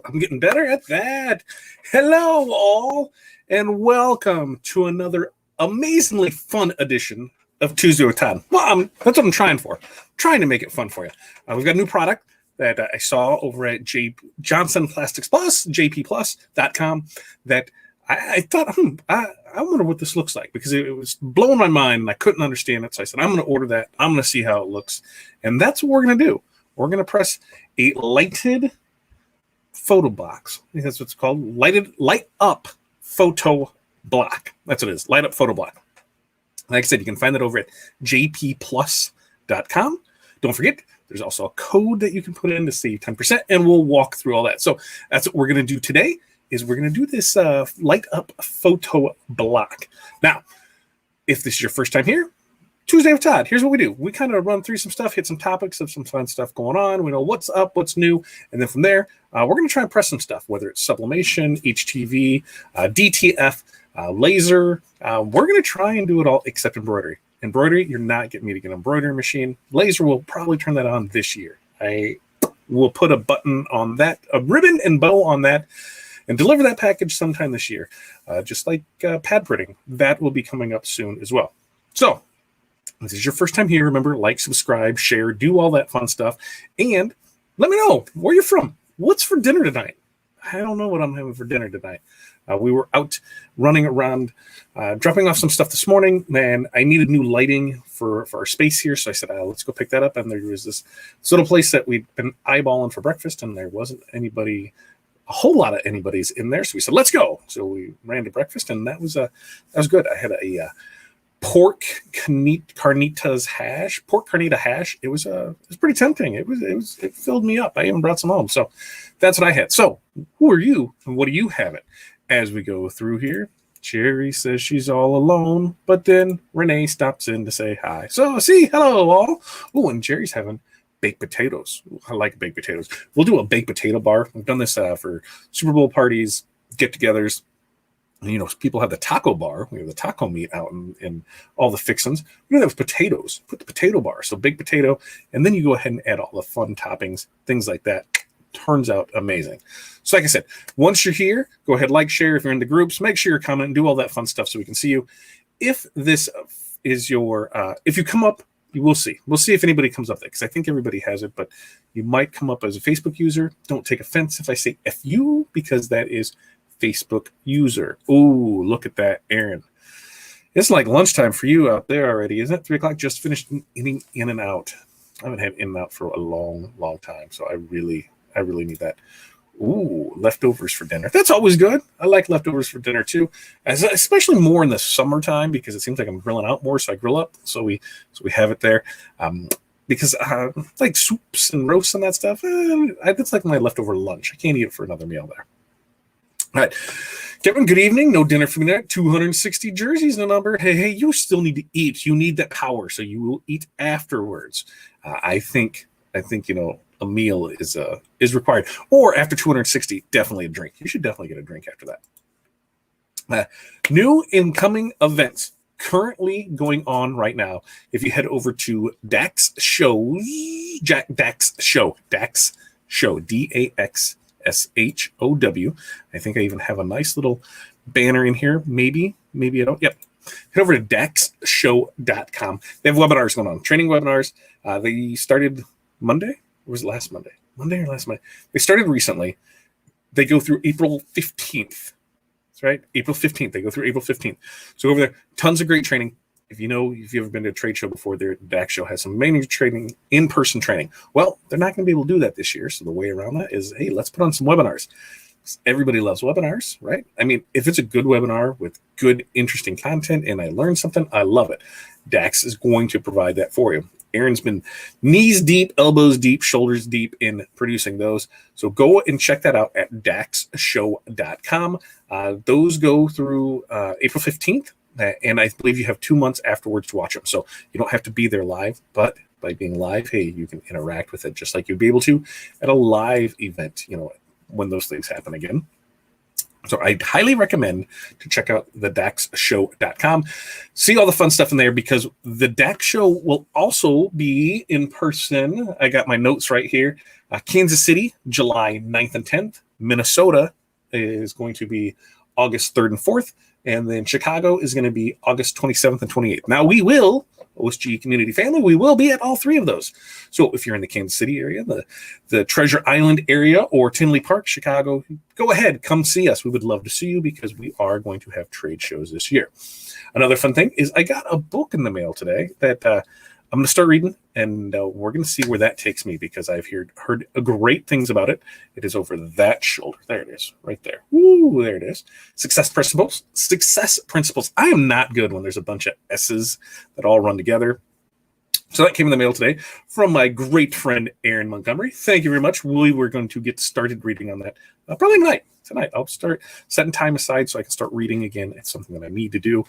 I'm getting better at that. Hello, all, and welcome to another amazingly fun edition of Tuesday with Todd. Well, that's what I'm trying for. I'm trying to make it fun for you. We've got a new product that I saw over at Johnson Plastics Plus, JPPlus.com, that I thought, I wonder what this looks like, because it was blowing my mind and I couldn't understand it. So I said, I'm going to order that. I'm going to see how it looks. And that's what we're going to do. We're going to press a lighted photo box. I think that's what it's called. Light up photo block. That's what it is. Light up photo block. Like I said, you can find that over at JPPlus.com. Don't forget, there's also a code that you can put in to save 10%, and we'll walk through all that. So that's what we're going to do today, is we're going to do this light up photo block. Now, if this is your first time here, Tuesday with Todd, here's what we do. We kind of run through some stuff, hit some topics of some fun stuff going on. We know what's up, what's new. And then from there, we're going to try and press some stuff, whether it's sublimation, HTV, DTF, laser. We're going to try and do it all except embroidery. Embroidery, you're not getting me to get an embroidery machine. Laser, will probably turn that on this year. I will put a button on that, a ribbon and bow on that, and deliver that package sometime this year. Just like pad printing. That will be coming up soon as well. So, if this is your first time here, remember, like, subscribe, share, do all that fun stuff. And let me know where you're from. What's for dinner tonight? I don't know what I'm having for dinner tonight. We were out running around, dropping off some stuff this morning, and I needed new lighting for our space here. So I said, let's go pick that up. And there was this little place that we'd been eyeballing for breakfast, and there wasn't a whole lot of anybody's in there. So we said, let's go. So we ran to breakfast, and that was good. I had a pork carnitas hash. It was pretty tempting. It filled me up. I even brought some home. So that's what I had. So who are you and what do you have it? As we go through here, Jerry says she's all alone, but then Renee stops in to say hi. So see, hello all. Oh, and Jerry's having baked potatoes. I like baked potatoes. We'll do a baked potato bar. We've done this for Super Bowl parties, get-togethers. You know, people have the taco bar. We have the taco meat out and all the fixins. We do that with potatoes. Put the potato bar. So baked potato, and then you go ahead and add all the fun toppings, things like that. Turns out amazing. So like I said, once you're here, go ahead, like, share. If you're in the groups, make sure you're commenting, do all that fun stuff so we can see you. If this is your, if you come up, you will see. We'll see if anybody comes up there, because I think everybody has it, but you might come up as a Facebook user. Don't take offense if I say FU, because that is Facebook user. Oh, look at that, Aaron. It's like lunchtime for you out there already, isn't it? 3 o'clock, just finished eating In and Out. I haven't had In and Out for a long, long time, so I really need that. Ooh, leftovers for dinner. That's always good. I like leftovers for dinner too, especially more in the summertime, because it seems like I'm grilling out more, so I grill up. So we have it there. Because like soups and roasts and that stuff, that's like my leftover lunch. I can't eat it for another meal there. All right, Kevin, good evening. No dinner for me there. 260 jerseys, the number. Hey, you still need to eat. You need that power, so you will eat afterwards. I think you know, a meal is required, or after 260, definitely a drink. You should definitely get a drink after that. New incoming events currently going on right now. If you head over to Dax Show, DAXShow, DAXSHOW. I think I even have a nice little banner in here. Maybe I don't. Yep. Head over to DAXShow.com. They have webinars going on, training webinars. They started Monday. Or was it last Monday? Monday or last Monday? They started recently. They go through April 15th. That's right. April 15th. They go through April 15th. So over there, tons of great training. If you've ever been to a trade show before, the DAX show has some amazing training, in-person training. Well, they're not going to be able to do that this year. So the way around that is, hey, let's put on some webinars. Everybody loves webinars, right? I mean, if it's a good webinar with good, interesting content and I learn something, I love it. DAX is going to provide that for you. Aaron's been knees deep, elbows deep, shoulders deep in producing those. So go and check that out at DAXShow.com. Those go through April 15th. And I believe you have 2 months afterwards to watch them. So you don't have to be there live, but by being live, hey, you can interact with it just like you'd be able to at a live event, you know, when those things happen again. So I highly recommend to check out the DAXShow.com. See all the fun stuff in there, because the DAX Show will also be in person. I got my notes right here. Kansas City, July 9th and 10th. Minnesota is going to be August 3rd and 4th. And then Chicago is going to be August 27th and 28th. Now, we will, OSG community family, we will be at all three of those. So if you're in the Kansas City area, the Treasure Island area, or Tinley Park, Chicago, go ahead, come see us. We would love to see you because we are going to have trade shows this year. Another fun thing is I got a book in the mail today that I'm going to start reading, and we're going to see where that takes me because I've heard great things about it. It is over that shoulder. There it is, right there. Ooh, there it is. Success Principles. Success Principles. I am not good when there's a bunch of S's that all run together. So that came in the mail today from my great friend, Aaron Montgomery. Thank you very much. We were going to get started reading on that probably tonight. I'll start setting time aside so I can start reading again. It's something that I need to do.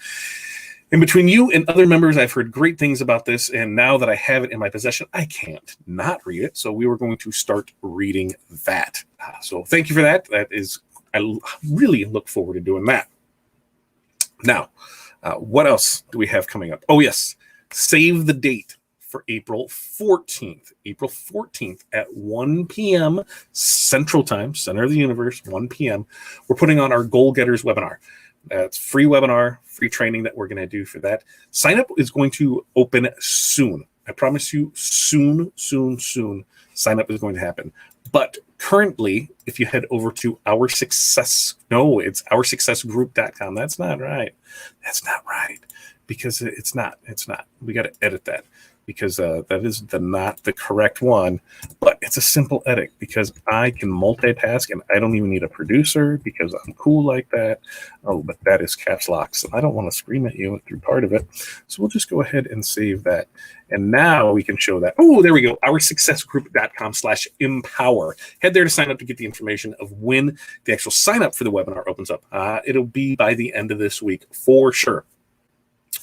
And between you and other members, I've heard great things about this, and now that I have it in my possession, I can't not read it. So we were going to start reading that. So thank you for that. I really look forward to doing that. Now, what else do we have coming up? Oh, yes. Save the date for April 14th. April 14th at 1 p.m. Central Time, Center of the Universe, 1 p.m. We're putting on our Goal Getters webinar. It's free webinar, free training that we're going to do for that. Sign up is going to open soon. I promise you, soon. Sign up is going to happen. But currently, if you head over to it's OurSuccessGroup.com. That's not right. Because it's not. We got to edit that because that is not the correct one. But it's a simple edit because I can multitask and I don't even need a producer because I'm cool like that. Oh, but that is caps lock. So I don't want to scream at you through part of it. So we'll just go ahead and save that. And now we can show that. Oh, there we go. OurSuccessGroup.com/empower. Head there to sign up to get the information of when the actual sign up for the webinar opens up. It'll be by the end of this week for sure.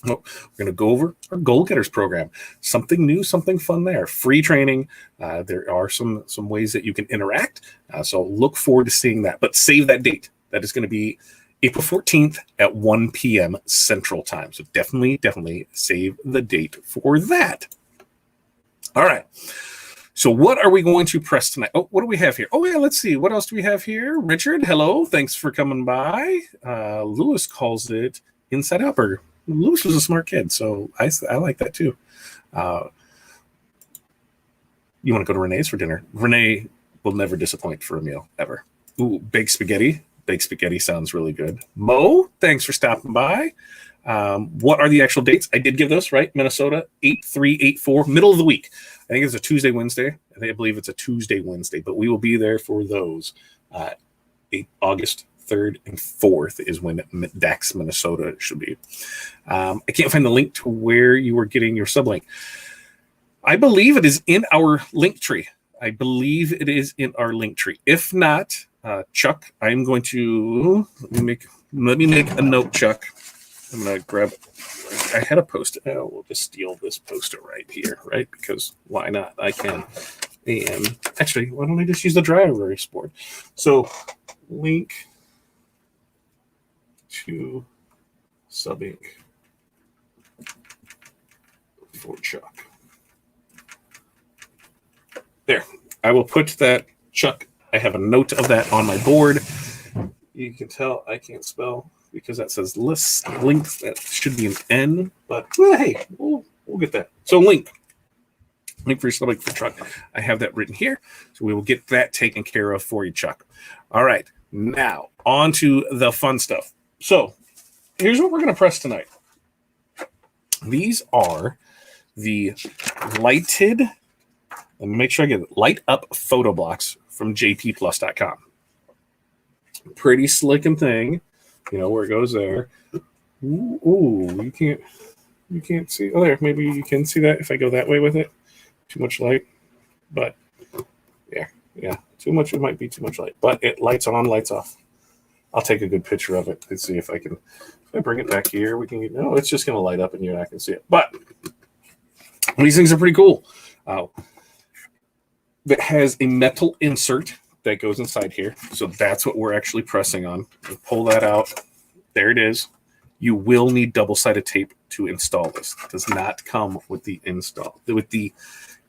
We're going to go over our Goal Getters program. Something new, something fun there. Free training. There are some ways that you can interact. So look forward to seeing that. But save that date. That is going to be April 14th at 1 p.m. Central Time. So definitely save the date for that. All right. So what are we going to press tonight? Oh, what do we have here? Oh, yeah, let's see. What else do we have here? Richard, hello. Thanks for coming by. Lewis calls it Inside Out Burger. Lewis was a smart kid, so I like that too. You want to go to Renee's for dinner? Renee will never disappoint for a meal, ever. Ooh, baked spaghetti. Baked spaghetti sounds really good. Mo, thanks for stopping by. What are the actual dates? I did give those, right? Minnesota, 8/3/8/4, middle of the week. I think it's a Tuesday, Wednesday. I believe it's a Tuesday, Wednesday, but we will be there for those. August 3rd and 4th is when Dax, Minnesota should be. I can't find the link to where you were getting your sublink. I believe it is in our Linktree. If not, Chuck, I'm going to let me make a note, Chuck. I'm going to grab. I had a post-it. Oh, we'll just steal this poster right here, right? Because why not? I can. And actually, why don't I just use the dry erase board? So link to subbing for Chuck. There. I will put that, Chuck. I have a note of that on my board. You can tell I can't spell because that says list link. That should be an N, but well, hey, we'll get that. So link for your subbing for Chuck. I have that written here, so we will get that taken care of for you, Chuck. All right, now on to the fun stuff. So here's what we're going to press tonight. These are the lighted, let me make sure I get it, light up photo blocks from JPPlus.com. Pretty slicking thing, you know where it goes there. Ooh, you can't see. Oh, there, maybe you can see that if I go that way with it. Too much light, but yeah, too much. It might be too much light, but it lights on, lights off. I'll take a good picture of it and see if I can. If I bring it back here, we can get. No, it's just going to light up and you're not going to see it. But these things are pretty cool. That has a metal insert that goes inside here. So that's what we're actually pressing on. We'll pull that out. There it is. You will need double-sided tape to install this. It does not come with the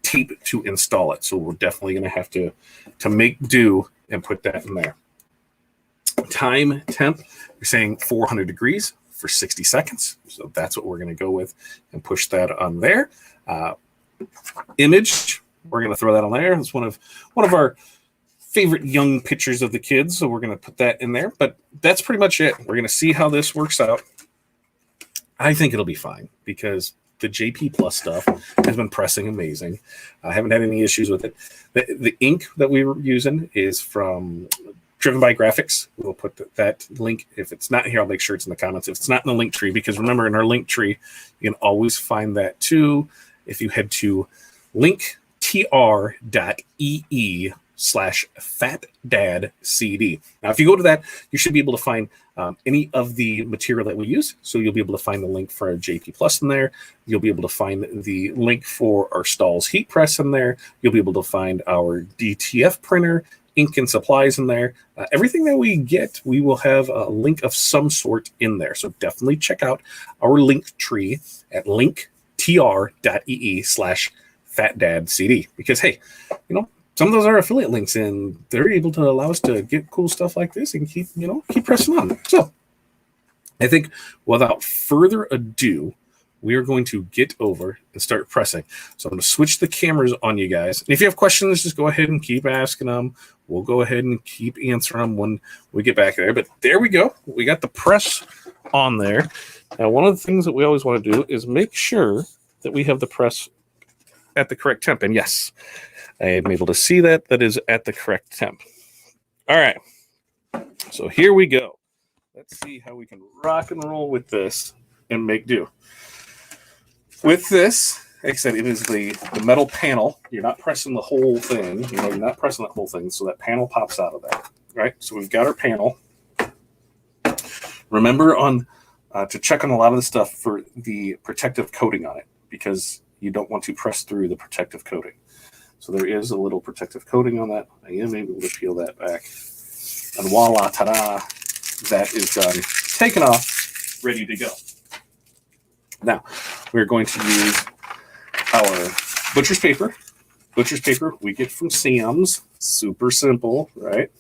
tape to install it. So we're definitely going to have to make do and put that in there. Time temp, you're saying 400 degrees for 60 seconds. So that's what we're going to go with and push that on there. Image, we're going to throw that on there. It's one of our favorite young pictures of the kids, so we're going to put that in there. But that's pretty much it. We're going to see how this works out. I think it'll be fine because the JPPlus stuff has been pressing amazing. I haven't had any issues with it. The ink that we were using is from Driven by Graphics. We'll put that link. If it's not here, I'll make sure it's in the comments. If it's not in the Linktree, because remember, in our Linktree, you can always find that too. If you head to Linktr.ee/FatDadCD. Now, if you go to that, you should be able to find any of the material that we use. So you'll be able to find the link for our JPPlus in there. You'll be able to find the link for our Stahl's heat press in there. You'll be able to find our DTF printer, ink and supplies in there. Everything that we get, we will have a link of some sort in there. So definitely check out our Linktree at Linktr.ee/FatDadCD, because hey, you know, some of those are affiliate links and they're able to allow us to get cool stuff like this and keep pressing on. So I think without further ado, we are going to get over and start pressing. So I'm going to switch the cameras on you guys. And if you have questions, just go ahead and keep asking them. We'll go ahead and keep answering them when we get back there. But there we go. We got the press on there. Now, one of the things that we always want to do is make sure that we have the press at the correct temp. And yes, I am able to see that. That is at the correct temp. All right. So here we go. Let's see how we can rock and roll with this and make do. With this, like I said, it is the metal panel. You're not pressing the whole thing. You know, you're not pressing that whole thing, so that panel pops out of that. Right? So we've got our panel. Remember to check on a lot of the stuff for the protective coating on it, because you don't want to press through the protective coating. So there is a little protective coating on that. I am able to peel that back. And voila, ta-da, that is done. Taken off, ready to go. Now, we're going to use our butcher's paper. Butcher's paper we get from Sam's. Super simple, right?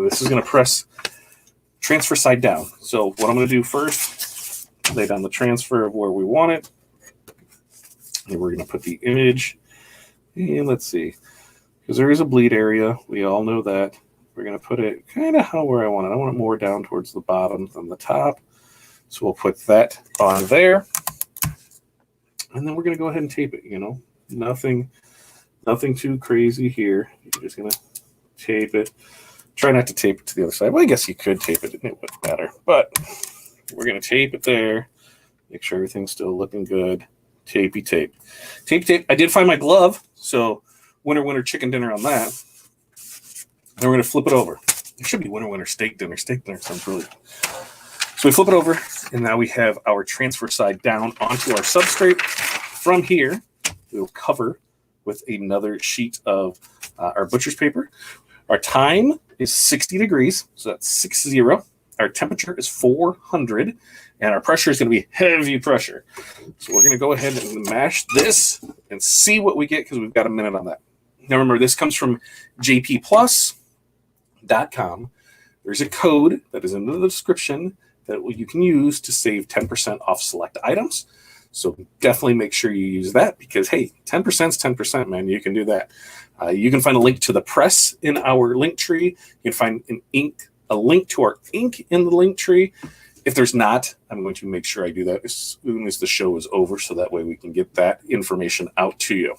This is going to press transfer side down. So what I'm going to do first, lay down the transfer of where we want it. And we're going to put the image. And let's see, because there is a bleed area. We all know that. We're going to put it kind of where I want it. I want it more down towards the bottom than the top. So we'll put that on there. And then we're going to go ahead and tape it, you know. Nothing too crazy here. You're just going to tape it. Try not to tape it to the other side. Well, I guess you could tape it. It wouldn't matter. But we're going to tape it there. Make sure everything's still looking good. Tapey tape. Tape tape. I did find my glove. So winter chicken dinner on that. Then we're going to flip it over. It should be winter steak dinner. Steak dinner sounds really good. So we flip it over, and now we have our transfer side down onto our substrate. From here, we'll cover with another sheet of our butcher's paper. Our time is 60 degrees, so that's 60. Our temperature is 400, and our pressure is going to be heavy pressure. So we're going to go ahead and mash this and see what we get, because we've got a minute on that. Now remember, this comes from JPPlus.com. There's a code that is in the description that you can use to save 10% off select items. So definitely make sure you use that, because hey, 10% is 10%, man. You can do that. You can find a link to the press in our Linktree. You can find a link to our ink in the Linktree. If there's not, I'm going to make sure I do that as soon as the show is over, so that way we can get that information out to you.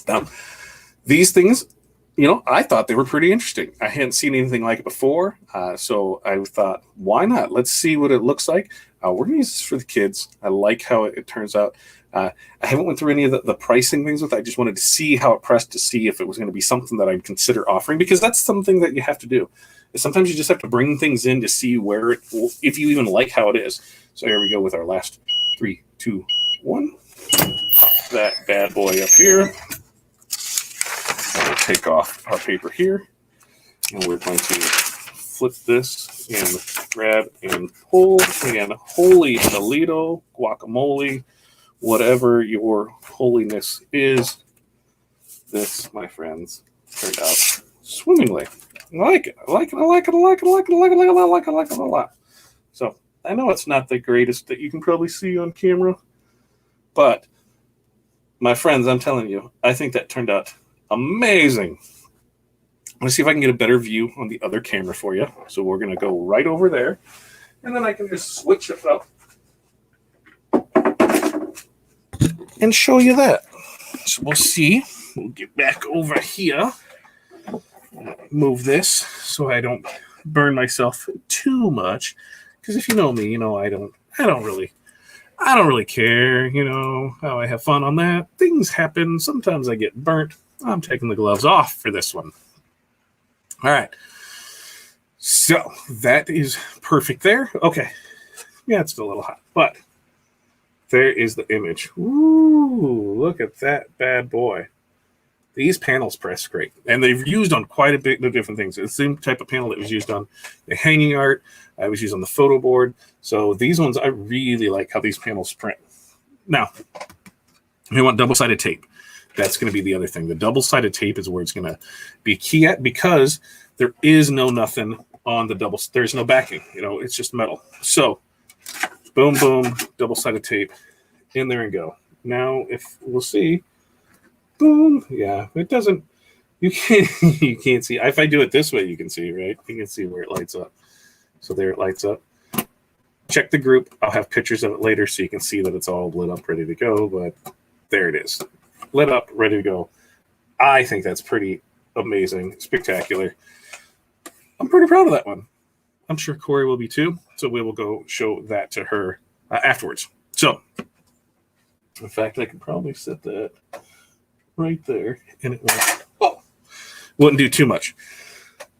Now, these things, you know, I thought they were pretty interesting. I hadn't seen anything like it before, so I thought, why not? Let's see what it looks like. We're going to use this for the kids. I like how it turns out. I haven't went through any of the pricing things with it. I just wanted to see how it pressed, to see if it was going to be something that I'd consider offering, because that's something that you have to do. Sometimes you just have to bring things in to see where it, if you even like how it is. So here we go with our last 3, 2, 1. Pop that bad boy up here. We'll take off our paper here, and we're going to flip this and grab and pull. And holy Toledo, guacamole, whatever your holiness is, this, my friends, turned out swimmingly. I like it. I like it. I like it. I like it. I like it. I like it. I like it. I like it. I like it a lot. So I know it's not the greatest that you can probably see on camera, but my friends, I'm telling you, I think that turned out amazing. Let's see if I can get a better view on the other camera for you. So we're going to go right over there, and then I can just switch it up and show you that. So we'll see. We'll get back over here. Move this so I don't burn myself too much. Because if you know me, you know I don't really care, you know, how I have fun on that. Things happen. Sometimes I get burnt. I'm taking the gloves off for this one. All right. So that is perfect there. Okay. Yeah, it's still a little hot, but there is the image. Ooh, look at that bad boy. These panels press great. And they've used on quite a bit of different things. It's the same type of panel that was used on the hanging art. I was used on the photo board. So these ones, I really like how these panels print. Now, we want double-sided tape. That's going to be the other thing. The double-sided tape is where it's going to be key at, because there is nothing on the double. There's no backing. You know, it's just metal. So, boom, boom, double-sided tape. In there and go. Now, if we'll see, boom. Yeah, it doesn't. You can't see. If I do it this way, you can see, right? You can see where it lights up. So there it lights up. Check the group. I'll have pictures of it later so you can see that it's all lit up, ready to go. But there it is. Lit up, ready to go. I think that's pretty amazing, spectacular. I'm pretty proud of that one. I'm sure Corey will be too. So we will go show that to her afterwards. So, in fact, I could probably set that right there, and it wouldn't do too much.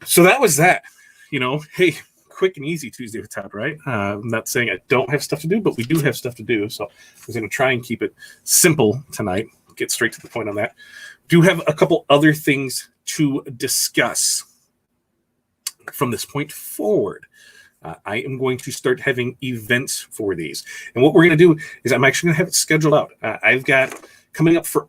So that was that. You know, hey, quick and easy Tuesday with Todd, right? I'm not saying I don't have stuff to do, but we do have stuff to do. So I was going to try and keep it simple tonight, get straight to the point on that. Do have a couple other things to discuss from this point forward. I am going to start having events for these. And what we're going to do is I'm actually going to have it scheduled out. I've got coming up for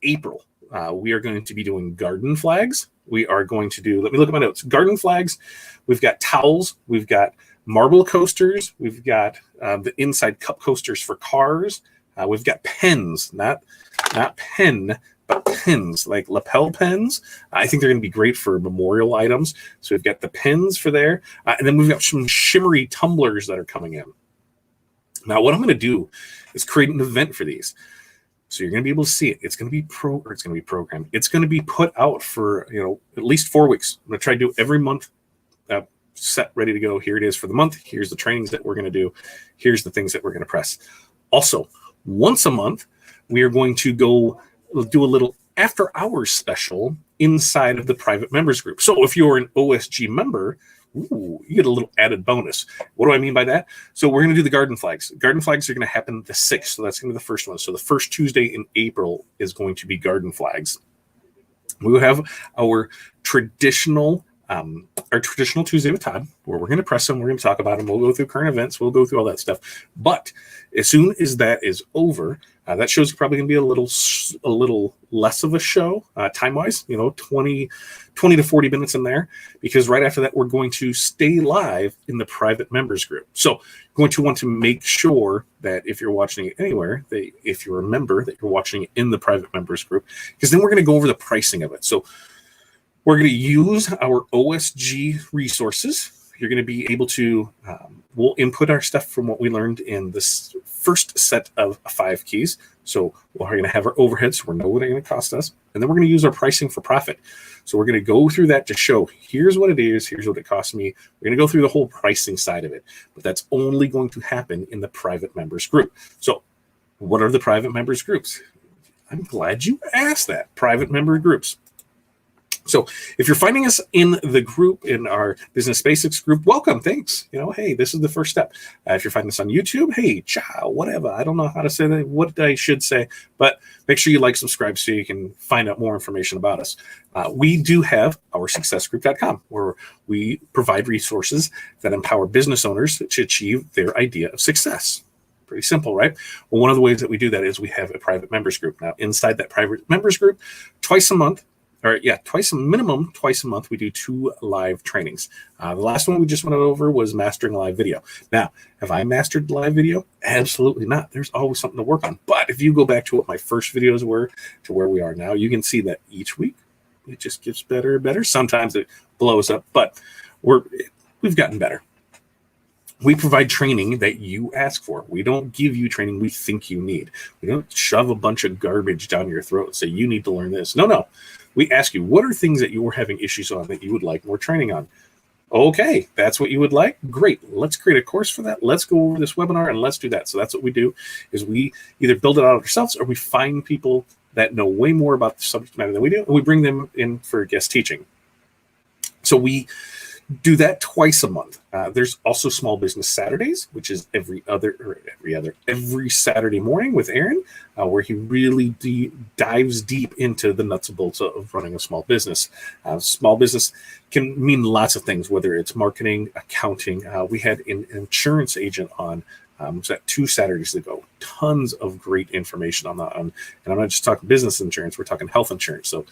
April. We are going to be doing garden flags. We are going to do, let me look at my notes, garden flags. We've got towels. We've got marble coasters. We've got the inside cup coasters for cars. We've got pens, not pen, but pens, like lapel pens. I think they're going to be great for memorial items. So we've got the pens for there. And then we've got some shimmery tumblers that are coming in. Now, what I'm going to do is create an event for these. So you're going to be able to see it. It's going to be programmed. It's going to be put out for, you know, at least 4 weeks. I'm going to try to do every month, set, ready to go. Here it is for the month. Here's the trainings that we're going to do. Here's the things that we're going to press. Also, once a month, we are going to go do a little after hours special inside of the private members group. So if you're an OSG member, you get a little added bonus. What do I mean by that? So we're going to do the garden flags. Garden flags are going to happen the 6th. So that's going to be the first one. So the first Tuesday in April is going to be garden flags. We will have our traditional Tuesday with Todd, where we're going to press them. We're going to talk about them. We'll go through current events. We'll go through all that stuff. But as soon as that is over, that show's probably going to be a little less of a show time-wise, you know, 20 to 40 minutes in there, because right after that, we're going to stay live in the private members group. So you're going to want to make sure that if you're watching it anywhere, if you're a member, that you're watching it in the private members group, because then we're going to go over the pricing of it. So we're going to use our OSG resources. You're going to be able to, we'll input our stuff from what we learned in this first set of 5 keys. So we're going to have our overheads, so we know what it's going to cost us. And then we're going to use our pricing for profit. So we're going to go through that to show, here's what it is, here's what it costs me. We're going to go through the whole pricing side of it. But that's only going to happen in the private members group. So what are the private members groups? I'm glad you asked that. Private member groups. So if you're finding us in the group, in our Business Basics group, welcome, thanks. You know, hey, this is the first step. If you're finding us on YouTube, hey, ciao, whatever. I don't know how to say that, what I should say, but make sure you like, subscribe so you can find out more information about us. We do have our successgroup.com, where we provide resources that empower business owners to achieve their idea of success. Pretty simple, right? Well, one of the ways that we do that is we have a private members group. Now, inside that private members group, twice a month, or yeah, minimum twice a month, we do 2 live trainings. The last one we just went over was mastering live video. Now, have I mastered live video? Absolutely not. There's always something to work on. But if you go back to what my first videos were to where we are now, you can see that each week it just gets better and better. Sometimes it blows up, but we've gotten better. We provide training that you ask for. We don't give you training we think you need. We don't shove a bunch of garbage down your throat and say, you need to learn this. No. We ask you, what are things that you're having issues on that you would like more training on? Okay, that's what you would like? Great. Let's create a course for that. Let's go over this webinar and let's do that. So that's what we do, is we either build it out ourselves or we find people that know way more about the subject matter than we do, and we bring them in for guest teaching. So we do that twice a month. There's also Small Business Saturdays, which is every Saturday morning with Aaron, where he really dives deep into the nuts and bolts of running a small business. Small business can mean lots of things, whether it's marketing, accounting. We had an insurance agent on was that 2 Saturdays ago. Tons of great information on that. And I'm not just talking business insurance, we're talking health insurance. So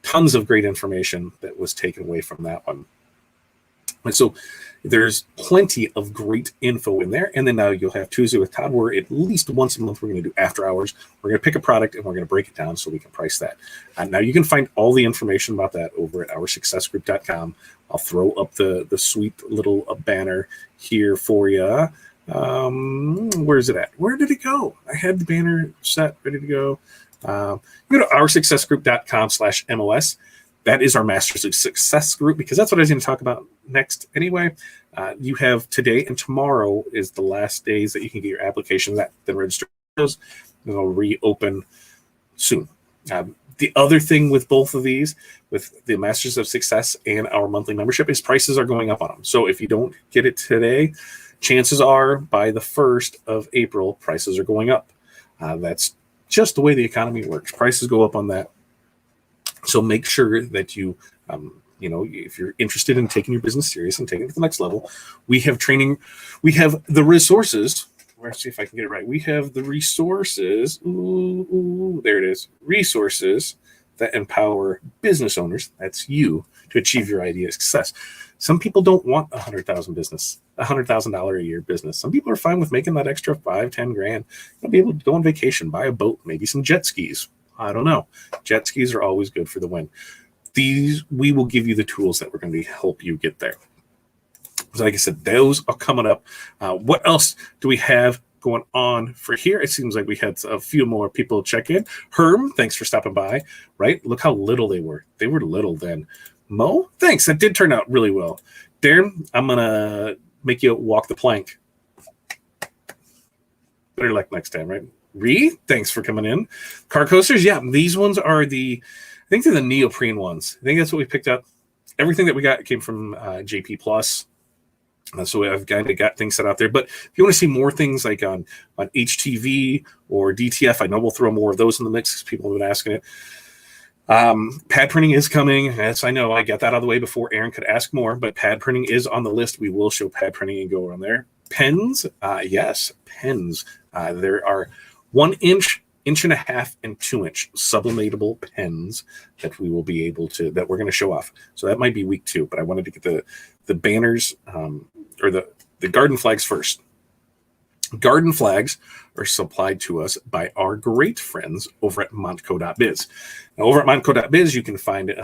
tons of great information that was taken away from that one. And so there's plenty of great info in there. And then now you'll have Tuesday with Todd, where at least once a month we're going to do after hours. We're going to pick a product and we're going to break it down so we can price that. Now you can find all the information about that over at OurSuccessGroup.com. I'll throw up the sweet little banner here for you. Where's it at? Where did it go? I had the banner set, ready to go. Go to OurSuccessGroup.com/MOS. That is our Masters of Success group, because that's what I was going to talk about next anyway. You have today and tomorrow is the last days that you can get your applications at, then register those. It'll reopen soon. The other thing with both of these, with the Masters of Success and our monthly membership, is prices are going up on them. So if you don't get it today, chances are by the 1st of April, prices are going up. That's just the way the economy works. Prices go up on that. So make sure that you, if you're interested in taking your business serious and taking it to the next level, we have training. We have the resources. Let's see if I can get it right. We have the resources. There it is. Resources that empower business owners, that's you, to achieve your idea of success. Some people don't want $100,000 a year business. Some people are fine with making that extra 5-10 grand. You'll be able to go on vacation, buy a boat, maybe some jet skis. I don't know. Jet skis are always good for the win. We will give you the tools that we're going to help you get there. So like I said, those are coming up. What else do we have going on for here? It seems like we had a few more people check in. Herm, thanks for stopping by. Right? Look how little they were. They were little then. Mo, thanks. That did turn out really well. Darren, I'm going to make you walk the plank. Better luck next time, right? Thanks for coming in. Car coasters, yeah, these ones are I think they're the neoprene ones. I think that's what we picked up. Everything that we got came from JPPlus. So I've kind of got things set out there. But if you want to see more things like on HTV or DTF, I know we'll throw more of those in the mix because people have been asking it. Pad printing is coming. Yes, I know. I got that out of the way before Aaron could ask more, but pad printing is on the list. We will show pad printing and go on there. Pens, yes, pens. There are 1 inch, 1.5 inch, and 2 inch sublimatable pens that we will be able to, that we're going to show off. So that might be week 2, but I wanted to get the banners or the garden flags first. Garden flags are supplied to us by our great friends over at Montco.biz. Now, over at Montco.biz, you can find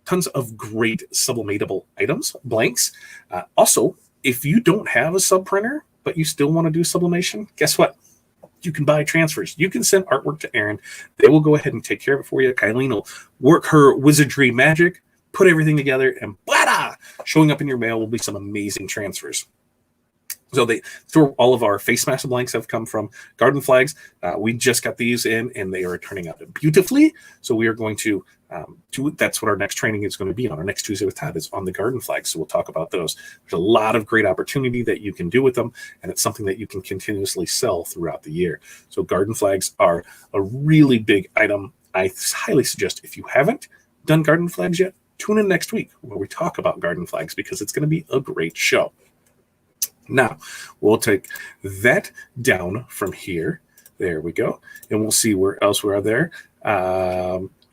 tons of great sublimatable items, blanks. Also, if you don't have a sub printer, but you still want to do sublimation, guess what? You can buy transfers. You can send artwork to Aaron. They will go ahead and take care of it for you. Kylene will work her wizardry magic, put everything together, and blah, showing up in your mail will be some amazing transfers. So all of our face mask blanks have come from Garden Flags. We just got these in, and they are turning out beautifully. So we are going to that's what our next training is going to be on. Our next Tuesday with Todd is on the Garden Flags. So we'll talk about those. There's a lot of great opportunity that you can do with them, and it's something that you can continuously sell throughout the year. So Garden Flags are a really big item. I highly suggest, if you haven't done Garden Flags yet, tune in next week where we talk about Garden Flags, because it's going to be a great show. Now, we'll take that down from here. There we go. And we'll see where else we are there.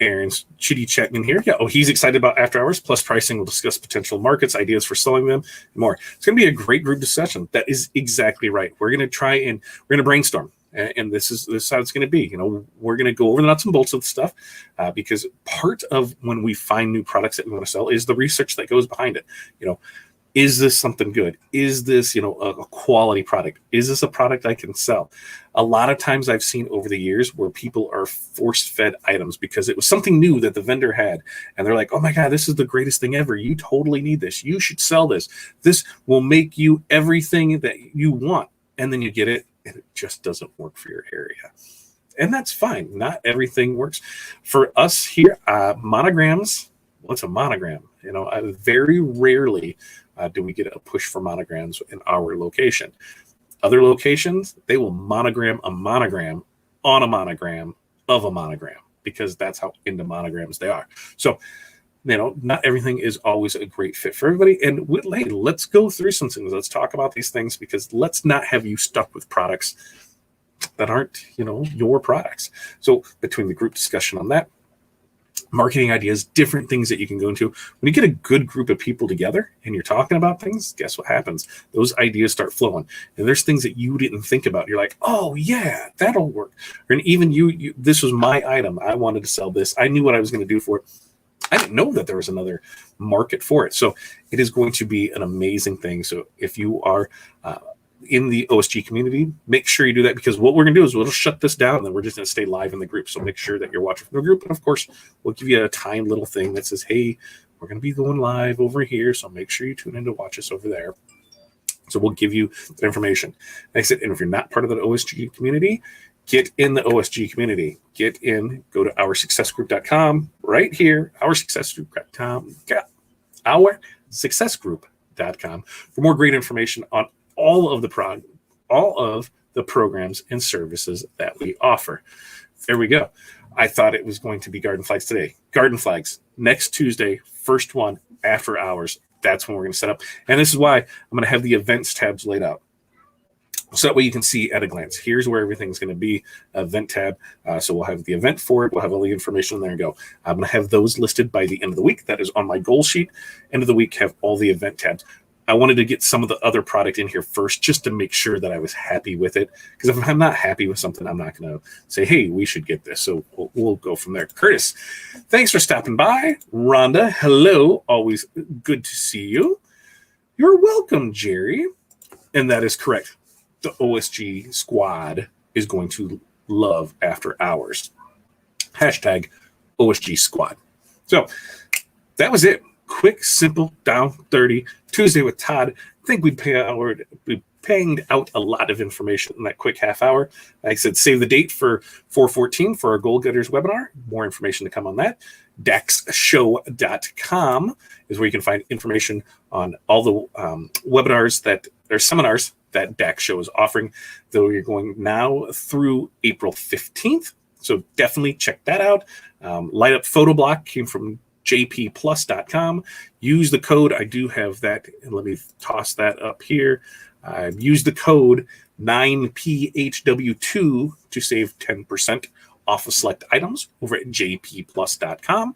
Aaron's chitty chatting in here. Yeah. Oh, he's excited about after hours plus pricing. We'll discuss potential markets, ideas for selling them, and more. It's going to be a great group discussion. That is exactly right. We're going to try and we're going to brainstorm. And this is how it's going to be. You know, we're going to go over the nuts and bolts of the stuff because part of when we find new products that we want to sell is the research that goes behind it. You know, is this something good? Is this, you know, a quality product? Is this a product I can sell? A lot of times I've seen over the years where people are force-fed items because it was something new that the vendor had. And they're like, oh my God, this is the greatest thing ever. You totally need this. You should sell this. This will make you everything that you want. And then you get it and it just doesn't work for your area. And that's fine. Not everything works. For us here, monograms, what's a monogram? You know, very rarely do we get a push for monograms in our location. Other locations, they will monogram a monogram on a monogram of a monogram because that's how into monograms they are. So, you know, not everything is always a great fit for everybody. And hey, let's go through some things. Let's talk about these things because let's not have you stuck with products that aren't, you know, your products. So between the group discussion on that, marketing ideas, different things that you can go into. When you get a good group of people together and you're talking about things, guess what happens? Those ideas start flowing. And there's things that you didn't think about. You're like, oh yeah, that'll work. And even you this was my item. I wanted to sell this. I knew what I was going to do for it. I didn't know that there was another market for it. So it is going to be an amazing thing. So if you are in the OSG community, make sure you do that because what we're going to do is we'll shut this down and then we're just going to stay live in the group. So make sure that you're watching from the group. And of course, we'll give you a timed little thing that says, hey, we're going to be going live over here. So make sure you tune in to watch us over there. So we'll give you the information. Like I said, and if you're not part of the OSG community, get in the OSG community. Get in, go to OurSuccessGroup.com right here, OurSuccessGroup.com, OurSuccessGroup.com for more great information on all of the programs and services that we offer. There we go. I thought it was going to be garden flags today. Garden flags next Tuesday, first one after hours. That's when we're going to set up. And this is why I'm going to have the events tabs laid out. So that way you can see at a glance. Here's where everything's going to be, event tab. So we'll have the event for it. We'll have all the information in there and go. I'm going to have those listed by the end of the week. That is on my goal sheet. End of the week, have all the event tabs. I wanted to get some of the other product in here first just to make sure that I was happy with it. Because if I'm not happy with something, I'm not going to say, hey, we should get this. So we'll go from there. Curtis, thanks for stopping by. Rhonda, hello. Always good to see you. You're welcome, Jerry. And that is correct. The OSG squad is going to love after hours. Hashtag OSG squad. So that was it. Quick, simple, down 30 Tuesday with Todd. I think we panged out a lot of information in that quick half hour. Like I said, save the date for 4/14 for our Goal Getters webinar. More information to come on that. DaxShow.com is where you can find information on all the webinars that or seminars that Dax Show is offering, though you're going now through April 15th. So definitely check that out. Light Up Photo Block came from JPPlus.com. Use the code. I do have that. And let me toss that up here. Use the code 9PHW2 to save 10% off of select items over at JPPlus.com.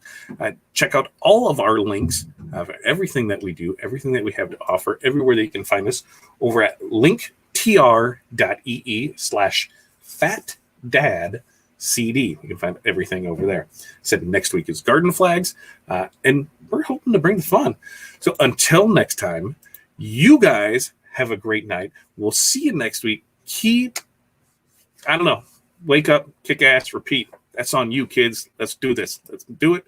Check out all of our links of everything that we do, everything that we have to offer, everywhere that you can find us over at Linktr.ee/FatDadCD. You can find everything over there. I said next week is garden flags, and we're hoping to bring the fun. So until next time, you guys have a great night. We'll see you next week. Wake up, kick ass, repeat. That's on you, kids. Let's do this. Let's do it.